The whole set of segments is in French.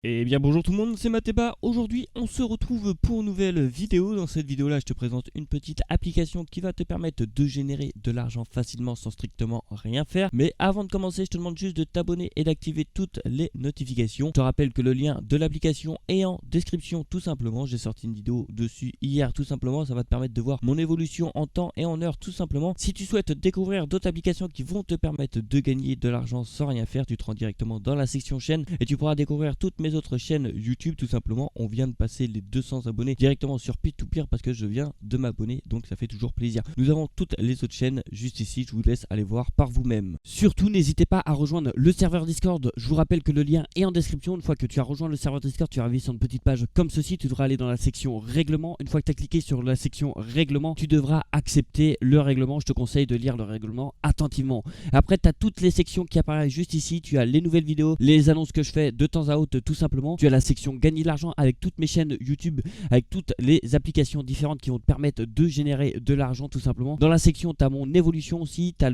Eh bien bonjour tout le monde, c'est Mathéba. Aujourd'hui on se retrouve pour une nouvelle vidéo. Dans cette vidéo là je te présente une petite application qui va te permettre de générer de l'argent facilement sans strictement rien faire. Mais avant de commencer je te demande juste de t'abonner et d'activer toutes les notifications. Je te rappelle que le lien de l'application est en description tout simplement. J'ai sorti une vidéo dessus hier tout simplement. Ça va te permettre de voir mon évolution en temps et en heure tout simplement. Si tu souhaites découvrir d'autres applications qui vont te permettre de gagner de l'argent sans rien faire, tu te rends directement dans la section chaîne et tu pourras découvrir toutes mes autres chaînes YouTube tout simplement. On vient de passer les 200 abonnés directement sur Peer-to-Peer parce que je viens de m'abonner, donc ça fait toujours plaisir. Nous avons toutes les autres chaînes juste ici, je vous laisse aller voir par vous-même. Surtout n'hésitez pas à rejoindre le serveur Discord. Je vous rappelle que le lien est en description. Une fois que tu as rejoint le serveur Discord, tu vas arriver sur une petite page comme ceci. Tu devras aller dans la section règlement. Une fois que tu as cliqué sur la section règlement, tu devras accepter le règlement. Je te conseille de lire le règlement attentivement. Après tu as toutes les sections qui apparaissent juste ici. Tu as les nouvelles vidéos, les annonces que je fais de temps à autre tout simplement. Tu as la section gagner de l'argent avec toutes mes chaînes YouTube, avec toutes les applications différentes qui vont te permettre de générer de l'argent tout simplement. Dans la section tu as mon évolution aussi, tu as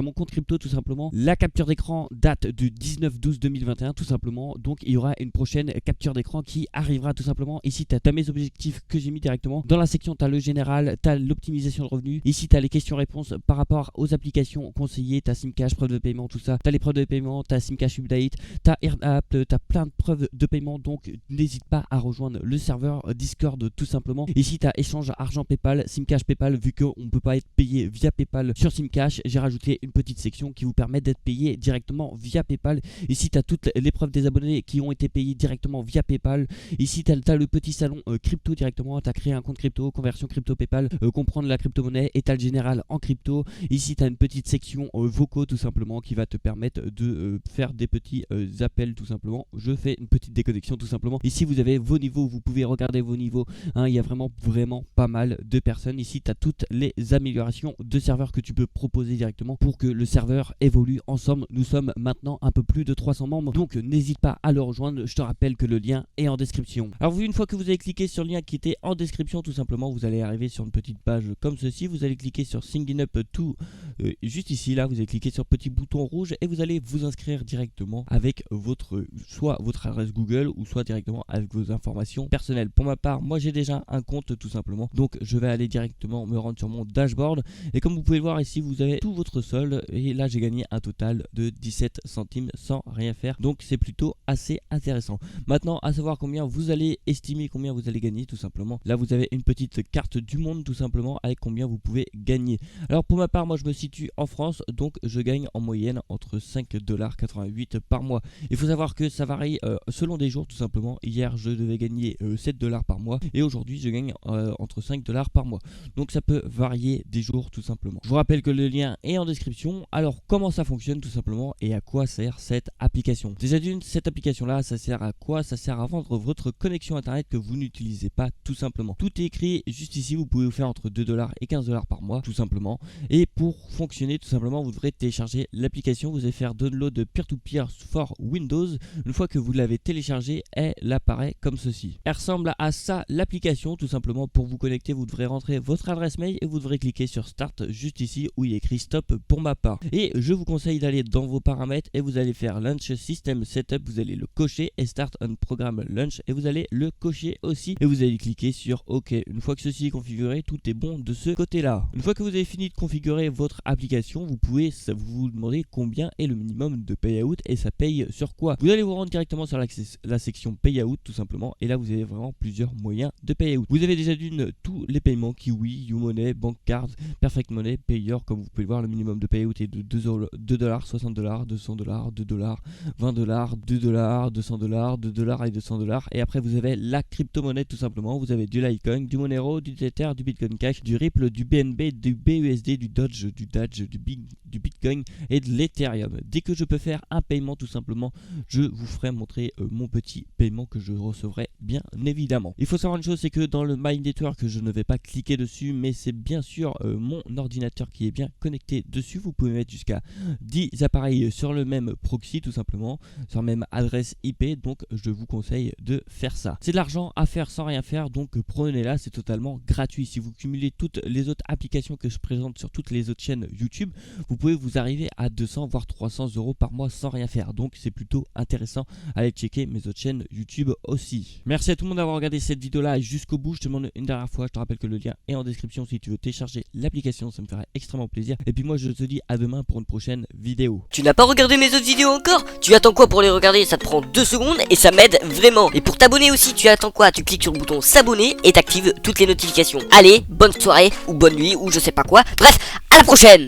mon compte crypto tout simplement. La capture d'écran date du 19/12/2021 tout simplement. Donc il y aura une prochaine capture d'écran qui arrivera tout simplement. Ici tu as mes objectifs que j'ai mis directement. Dans la section tu as le général, tu as l'optimisation de revenus. Ici tu as les questions-réponses par rapport aux applications conseillées. Tu as Simcash, preuve de paiement, tout ça. Tu as les preuves de paiement, tu as Simcash Update, tu as AirApp, tu as plein de preuves de paiement. Donc n'hésite pas à rejoindre le serveur Discord tout simplement. Ici tu as échange argent PayPal, Simcash PayPal. Vu qu'on ne peut pas être payé via PayPal sur Simcash, j'ai rajouté une petite section qui vous permet d'être payé directement via PayPal. Ici tu as toutes les preuves des abonnés qui ont été payés directement via PayPal. Ici tu as le petit salon crypto directement. Tu as créé un compte crypto, conversion crypto PayPal, comprendre la crypto-monnaie, état général en crypto. Ici tu as une petite section vocaux tout simplement qui va te permettre de faire des petits appels tout simplement. Je fais une petite déconnexion tout simplement. Ici vous avez vos niveaux, vous pouvez regarder vos niveaux, hein, il y a vraiment pas mal de personnes. Ici tu as toutes les améliorations de serveur que tu peux proposer directement pour que le serveur évolue ensemble. Nous sommes maintenant un peu plus de 300 membres, donc n'hésite pas à le rejoindre. Je te rappelle que le lien est en description. Alors une fois que vous avez cliqué sur le lien qui était en description tout simplement, vous allez arriver sur une petite page comme ceci. Vous allez cliquer sur Sign Up To, juste ici là, vous allez cliquer sur petit bouton rouge et vous allez vous inscrire directement avec soit votre adresse Google ou soit directement avec vos informations personnelles. Pour ma part, moi j'ai déjà un compte tout simplement, donc je vais aller directement me rendre sur mon dashboard et comme vous pouvez le voir ici, vous avez tout votre solde et là j'ai gagné un total de 17 centimes sans rien faire, donc c'est plutôt assez intéressant. Maintenant à savoir combien vous allez estimer combien vous allez gagner tout simplement. Là vous avez une petite carte du monde tout simplement avec combien vous pouvez gagner. Alors pour ma part, moi je me situe en France, donc je gagne en moyenne entre 5,88 $ par mois. Il faut savoir que ça varie selon des jours tout simplement. Hier je devais gagner 7 $ par mois et aujourd'hui je gagne entre 5 $ par mois. Donc ça peut varier des jours tout simplement. Je vous rappelle que le lien est en description. Alors comment ça fonctionne tout simplement et à quoi sert cette application? Déjà d'une, cette application là ça sert à quoi? Ça sert à vendre votre connexion internet que vous n'utilisez pas tout simplement. Tout est écrit juste ici, vous pouvez vous faire entre 2 $ et 15 $ par mois tout simplement. Et pour fonctionner tout simplement, vous devrez télécharger l'application. Vous allez faire download de peer-to-peer for Windows. Une fois que vous l'avez téléchargée, elle apparaît comme ceci. Elle ressemble à ça l'application tout simplement. Pour vous connecter, vous devrez rentrer votre adresse mail et vous devrez cliquer sur Start juste ici où il est écrit Stop pour ma part. Et je vous conseille d'aller dans vos paramètres et vous allez faire Launch System Setup. Vous allez le cocher et Start on Program Launch et vous allez le cocher aussi et vous allez cliquer sur OK. Une fois que ceci est configuré, tout est bon de ce côté là. Une fois que vous avez fini de configurer votre application, vous pouvez vous demander combien est le minimum de payout et ça paye sur quoi. Vous allez vous rendre directement sur la section payout tout simplement et là vous avez vraiment plusieurs moyens de payout. Vous avez déjà d'une tous les paiements Kiwi, YouMoney, Bank Card, Perfect Money, Payer. Comme vous pouvez le voir, le minimum de payout est de 2 $, 60 $, 200 $, 2 $, 20 $, 2 $, 200 $, 2 $ et 200 $. Et après vous avez la crypto-monnaie tout simplement. Vous avez du Litecoin, du Monero, du Tether, du Bitcoin Cash, du Ripple, du BNB, du BUSD, du Dodge, du Dodge, du Bitcoin et de l'Ethereum. Dès que je peux faire un paiement tout simplement, je vous ferai montrer mon petit paiement que je recevrai bien évidemment. Il faut savoir une chose, c'est que dans le My Network, je ne vais pas cliquer dessus, mais c'est bien sûr mon ordinateur qui est bien connecté dessus. Vous pouvez mettre jusqu'à 10 appareils sur le même proxy tout simplement, sur la même adresse IP, donc je vous conseille de faire ça. C'est de l'argent à faire sans rien faire, donc prenez-la, c'est totalement gratuit. Si vous cumulez toutes les autres applications que je présente sur toutes les autres chaînes YouTube, vous pouvez vous arriver à 200 voire 300 € par mois sans rien faire, donc c'est plutôt intéressant à aller checker. checker mes autres chaînes YouTube aussi. Merci à tout le monde d'avoir regardé cette vidéo là jusqu'au bout. Je te demande une dernière fois, je te rappelle que le lien est en description si tu veux télécharger l'application, ça me ferait extrêmement plaisir. Et puis moi je te dis à demain pour une prochaine vidéo. Tu n'as pas regardé mes autres vidéos encore? Tu attends quoi pour les regarder? Ça te prend 2 secondes et ça m'aide vraiment. Et pour t'abonner aussi, tu attends quoi? Tu cliques sur le bouton s'abonner et t'actives toutes les notifications. Allez, bonne soirée ou bonne nuit ou je sais pas quoi. Bref, à la prochaine!